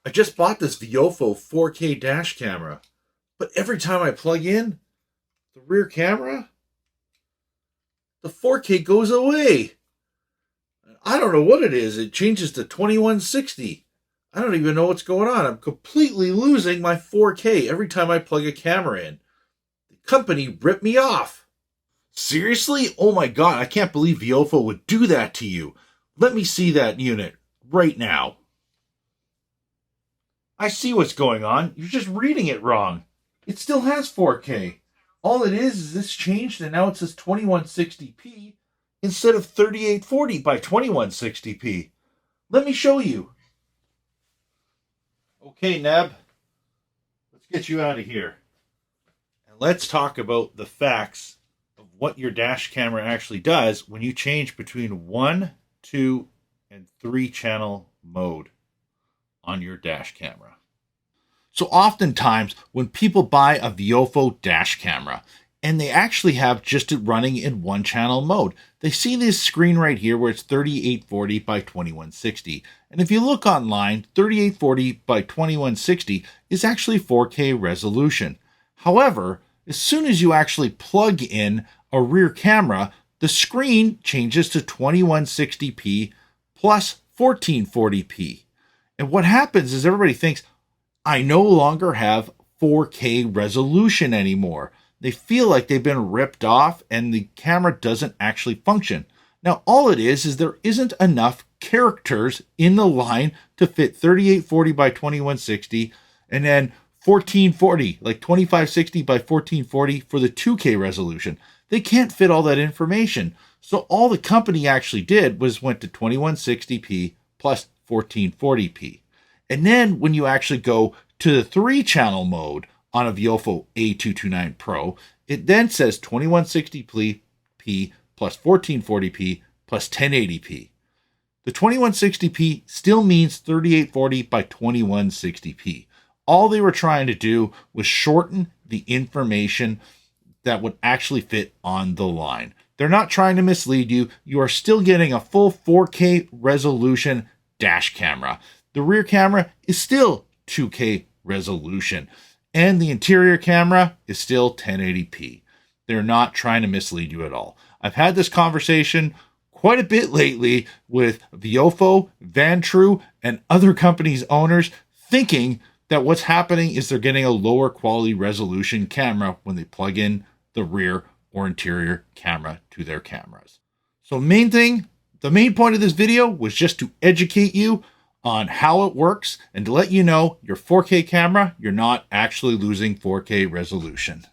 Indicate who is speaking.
Speaker 1: I just bought this viofo 4K dash camera, but every time I plug in the rear camera, the 4K goes away. I don't know what it is. It changes to 2160. I don't even know what's going on. I'm completely losing my 4K every time I plug a camera in. The company ripped me off. Seriously? Oh my god, I can't believe viofo would do that to you. Let me see that unit right now. I see what's going on. You're just reading it wrong. It still has 4K. All it is this changed and now it says 2160p instead of 3840 by 2160p. Let me show you. Okay, Neb. Let's get you out of here. And let's talk about the facts of what your dash camera actually does when you change between 1, 2, and 3 channel mode on your dash camera. So oftentimes when people buy a viofo dash camera and they actually have just it running in 1 channel mode, they see this screen right here where it's 3840 by 2160. And if you look online, 3840 by 2160 is actually 4K resolution. However, as soon as you actually plug in a rear camera, the screen changes to 2160p plus 1440p. And what happens is everybody thinks, I no longer have 4K resolution anymore. They feel like they've been ripped off and the camera doesn't actually function. Now, all it is there isn't enough characters in the line to fit 3840 by 2160 and then 1440, like 2560 by 1440 for the 2K resolution. They can't fit all that information. So all the company actually did was went to 2160p plus 1440p. And then when you actually go to the 3-channel mode on a viofo A229 Pro, it then says 2160p plus 1440p plus 1080p. The 2160p still means 3840 by 2160p. All they were trying to do was shorten the information that would actually fit on the line. They're not trying to mislead you. You are still getting a full 4K resolution dash camera. The rear camera is still 2K resolution, and the interior camera is still 1080p. They're not trying to mislead you at all. I've had this conversation quite a bit lately with viofo, Vantru, and other companies' owners thinking that what's happening is they're getting a lower quality resolution camera when they plug in the rear or interior camera to their cameras. So the main point of this video was just to educate you on how it works and to let you know your 4K camera, you're not actually losing 4K resolution.